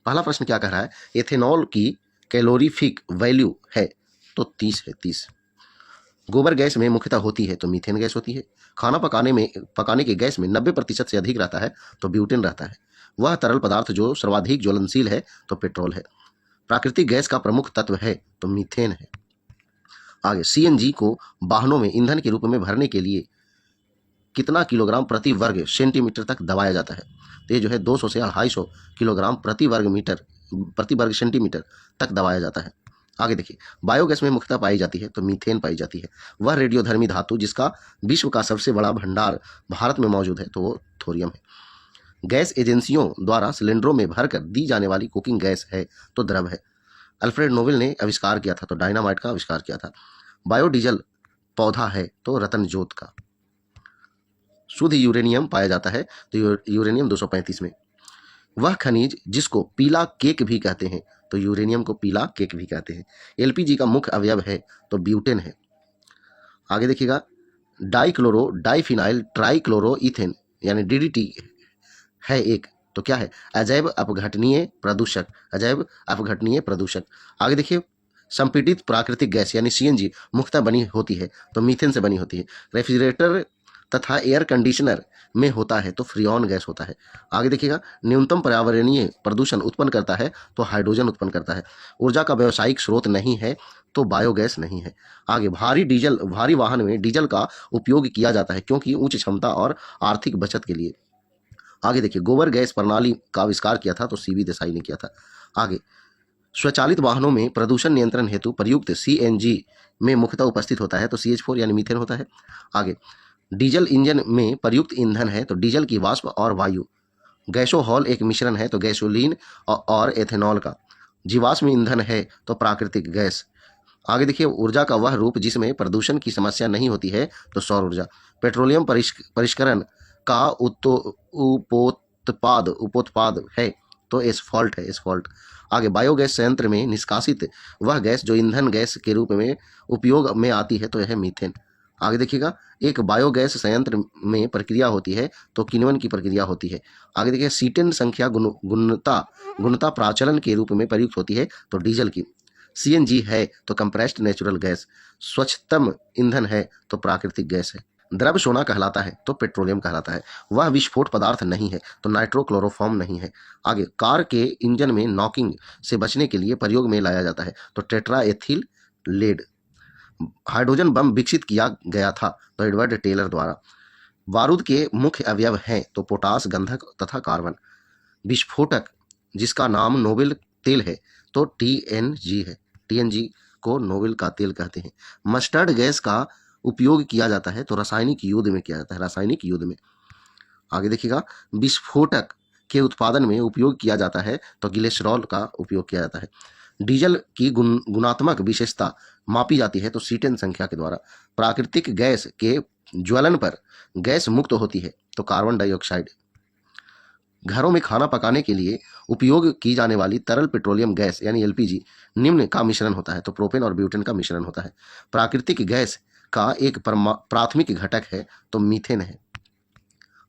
पहला प्रश्न क्या कह रहा है, एथेनॉल की कैलोरीफिक वैल्यू है तो 30 है, 30। गोबर गैस में मुख्यतः होती है तो मीथेन गैस होती है। खाना पकाने के गैस में 90% से अधिक रहता है तो ब्यूटेन रहता है। वह तरल पदार्थ जो सर्वाधिक ज्वलनशील है तो पेट्रोल है। प्राकृतिक गैस का प्रमुख तत्व है तो मीथेन है। आगे, सीएनजी को वाहनों में ईंधन के रूप में भरने के लिए कितना किलोग्राम प्रति वर्ग सेंटीमीटर तक दबाया जाता है? तो ये जो है 200 से 250 किलोग्राम प्रति वर्ग सेंटीमीटर तक दबाया जाता है। आगे देखिए, बायोगैस में मुख्यतः पाई जाती है तो मीथेन पाई जाती है। वह रेडियोधर्मी धातु जिसका विश्व का सबसे बड़ा भंडार भारत में मौजूद है तो वो थोरियम है। गैस एजेंसियों द्वारा सिलेंडरों में भरकर दी जाने वाली कुकिंग गैस है तो द्रव है। अल्फ्रेड नोबेल ने आविष्कार किया था तो डायनामाइट का आविष्कार किया था। बायोडीजल पौधा है तो रतन जोत का। शुद्ध यूरेनियम पाया जाता है तो यूरेनियम 235 में। वह खनिज जिसको पीला केक भी कहते हैं तो यूरेनियम को पीला केक भी कहते हैं। एलपीजी का मुख्य अवयव है तो ब्यूटेन है। आगे देखिएगा, डाइक्लोरो डाइफिनाइल ट्राइक्लोरो इथेन यानी डीडीटी है एक तो क्या है? अजैव अपघटनीय प्रदूषक, अजैव अपघटनीय प्रदूषक। आगे देखिए, संपीड़ित प्राकृतिक गैस यानी सीएनजी मुख्यतः बनी होती है तो मीथेन से बनी होती है। रेफ्रिजरेटर तथा एयर कंडीशनर में होता है तो फ्रीऑन गैस होता है। आगे देखिएगा, न्यूनतम पर्यावरणीय प्रदूषण उत्पन्न करता है तो हाइड्रोजन उत्पन्न करता है। ऊर्जा का व्यावसायिक स्रोत नहीं है तो बायोगैस नहीं है। आगे, भारी वाहन में डीजल का उपयोग किया जाता है क्योंकि उच्च क्षमता और आर्थिक बचत के लिए। आगे देखिए, गोबर गैस प्रणाली का आविष्कार किया था तो सीवी देसाई ने किया था। आगे, स्वचालित वाहनों में प्रदूषण नियंत्रण हेतु प्रयुक्त सीएनजी में मुख्यतः उपस्थित होता है तो CH4 यानी मीथेन होता है। आगे, डीजल इंजन में प्रयुक्त ईंधन है तो डीजल की वाष्प और वायु। गैसोहॉल एक मिश्रण है तो गैसोलीन और एथेनॉल का। जीवाश्म ईंधन है तो प्राकृतिक गैस। आगे देखिए, ऊर्जा का वह रूप जिसमें प्रदूषण की समस्या नहीं होती है तो सौर ऊर्जा। पेट्रोलियम परिष्करण का उपोत्पाद है तो एस्फॉल्ट है, एस्फॉल्ट। आगे, बायोगैस संयंत्र में निष्कासित वह गैस जो ईंधन गैस के रूप में उपयोग में आती है तो यह मीथेन। आगे देखिएगा, एक बायोगैस संयंत्र में प्रक्रिया होती है तो किण्वन की प्रक्रिया होती है। आगे देखिए, सीटेन संख्या गुणता प्राचलन के रूप में प्रयुक्त होती है तो डीजल की। सीएनजी है तो कंप्रेस्ड नेचुरल गैस। स्वच्छतम ईंधन है तो प्राकृतिक गैस है। द्रव सोना कहलाता है तो पेट्रोलियम कहलाता है। वह विस्फोट पदार्थ नहीं है तो नाइट्रोक्लोरोफॉर्म नहीं है। आगे, कार के इंजन में नॉकिंग से बचने के लिए प्रयोग में लाया जाता है तो tetra ethyl lead. Hydrogen bomb विकसित किया गया था तो एडवर्ड टेलर द्वारा। बारूद के मुख्य अवयव हैं तो पोटास, गंधक तथा कार्बन। विस्फोटक जिसका नाम नोबेल तेल है तो टीएनजी है, टीएनजी को नोबेल का तेल कहते हैं। मस्टर्ड गैस का उपयोग किया जाता है तो रासायनिक युद्ध में किया जाता है, रासायनिक युद्ध में। आगे देखिएगा, विस्फोटक के उत्पादन में उपयोग किया जाता है तो ग्लिसरॉल का उपयोग किया जाता है। डीजल की गुणात्मक विशेषता मापी जाती है तो सीटेन संख्या के द्वारा। प्राकृतिक गैस के ज्वलन पर गैस मुक्त होती है तो कार्बन डाइऑक्साइड। घरों में खाना पकाने के लिए उपयोग की जाने वाली तरल पेट्रोलियम गैस यानी एलपीजी निम्न का मिश्रण होता है तो प्रोपेन और ब्यूटेन का मिश्रण होता है। प्राकृतिक गैस का एक प्राथमिक घटक है तो मीथेन है।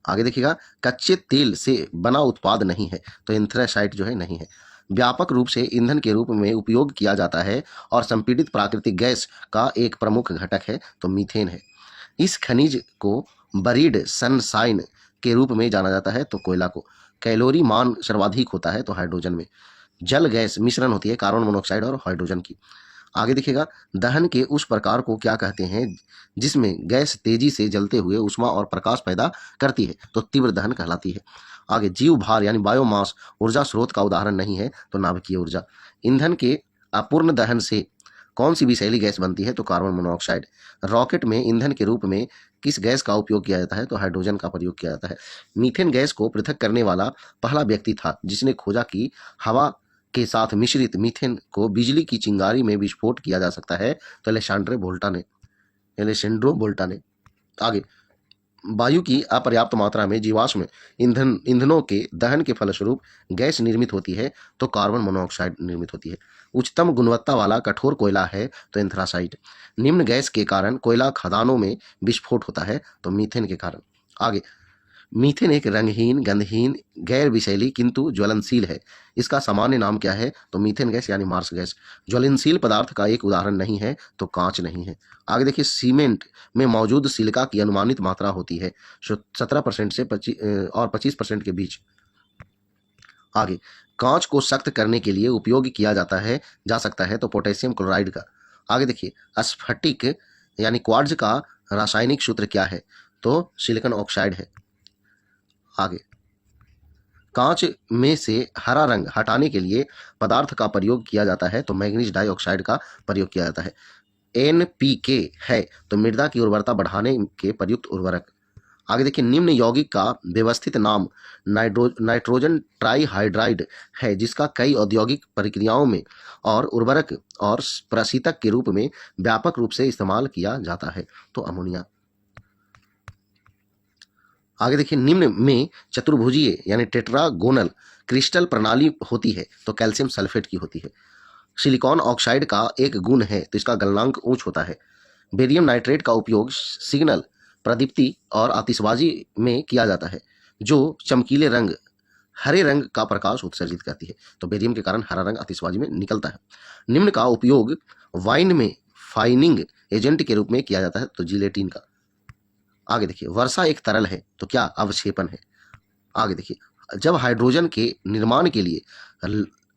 आगे देखिएगा, कच्चे तेल से बना उत्पाद नहीं है तो एंथ्रेसाइट जो है नहीं है। व्यापक रूप से ईंधन के रूप में उपयोग किया जाता है और संपीड़ित प्राकृतिक गैस का एक प्रमुख घटक है तो मीथेन है। इस खनिज को बरीड सनशाइन के रूप में जाना जाता है तो कोयला को। कैलोरी मान सर्वाधिक होता है तो हाइड्रोजन में। जल गैस मिश्रण होती है कार्बन मोनोऑक्साइड और हाइड्रोजन की। आगे देखिएगा, दहन के उस प्रकार को क्या कहते हैं जिसमें गैस तेजी से जलते हुए ऊष्मा और प्रकाश पैदा करती है तो तीव्र दहन कहलाती है। आगे, जीव भार यानी बायोमास ऊर्जा स्रोत का उदाहरण नहीं है तो नाभिकीय ऊर्जा। ईंधन के अपूर्ण दहन से कौन सी विषैली गैस बनती है तो कार्बन मोनोऑक्साइड। रॉकेट में ईंधन के रूप में किस गैस का उपयोग किया जाता है तो हाइड्रोजन का प्रयोग किया जाता है। मीथेन गैस को पृथक करने वाला पहला व्यक्ति था जिसने खोजा कि हवा के साथ मिश्रित मीथेन को बिजली की चिंगारी में विस्फोट किया जा सकता है तो एलेसेंड्रो बोल्टा ने। आगे, वायु की अपर्याप्त मात्रा में जीवाश्म ईंधनों के दहन के फलस्वरूप गैस निर्मित होती है तो कार्बन मोनोऑक्साइड निर्मित होती है। उच्चतम गुणवत्ता वाला कठोर कोयला है तो एंथ्रासाइट। निम्न गैस के कारण कोयला खदानों में विस्फोट होता है तो मीथेन के कारण। आगे, मीथेन एक रंगहीन, गंधहीन, गैर विषैली किंतु ज्वलनशील है। इसका सामान्य नाम क्या है? तो मीथेन गैस यानी मार्स गैस। ज्वलनशील पदार्थ का एक उदाहरण नहीं है तो कांच नहीं है। आगे देखिए, सीमेंट में मौजूद सिलिका की अनुमानित मात्रा होती है 17% से 25% के बीच। आगे, कांच को सख्त करने के लिए उपयोग किया जा सकता है तो पोटेशियम क्लोराइड का। आगे देखिए, स्फटिक यानी क्वार्ट्ज का रासायनिक सूत्र क्या है? तो सिलिकॉन ऑक्साइड है। आगे, कांच में से हरा रंग हटाने के लिए पदार्थ का प्रयोग किया जाता है तो मैग्नीज डाइऑक्साइड का प्रयोग किया जाता है। एनपीके है तो मृदा की उर्वरता बढ़ाने के प्रयुक्त उर्वरक। आगे देखिए, निम्न यौगिक का व्यवस्थित नाम नाइट्रोजन ट्राइहाइड्राइड है जिसका कई औद्योगिक प्रक्रियाओं में और उर्वरक और प्रशीतक के रूप में व्यापक रूप से इस्तेमाल किया जाता है तो अमोनिया। आगे देखिए, निम्न में चतुर्भुजीय यानी टेट्रागोनल क्रिस्टल प्रणाली होती है तो कैल्शियम सल्फेट की होती है। सिलिकॉन ऑक्साइड का एक गुण है तो इसका गलनांक उच्च होता है। बेरियम नाइट्रेट का उपयोग सिग्नल, प्रदीप्ति और आतिशबाजी में किया जाता है जो चमकीले रंग, हरे रंग का प्रकाश उत्सर्जित करती है तो बेरियम के कारण हरा रंग आतिशबाजी में निकलता है। निम्न का उपयोग वाइन में फाइनिंग एजेंट के रूप में किया जाता है तो जिलेटिन का। आगे देखिए, वर्षा एक तरल है तो क्या? अवक्षेपण है। आगे देखिए, जब हाइड्रोजन के निर्माण के लिए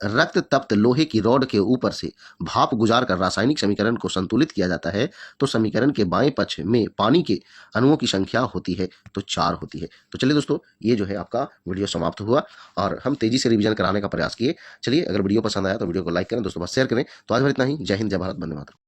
रक्त तप्त लोहे की रॉड के ऊपर से भाप गुजारकर रासायनिक समीकरण को संतुलित किया जाता है तो समीकरण के बाएं पक्ष में पानी के अणुओं की संख्या होती है तो 4 होती है। तो चलिए दोस्तों, ये जो है आपका वीडियो समाप्त हुआ और हम तेजी से रिवीजन कराने का प्रयास किए। चलिए, अगर वीडियो पसंद आया तो वीडियो को लाइक करें, दोस्तों शेयर करें। तो आज भर इतना ही। जय हिंद, जय भारत, वंदे मातरम।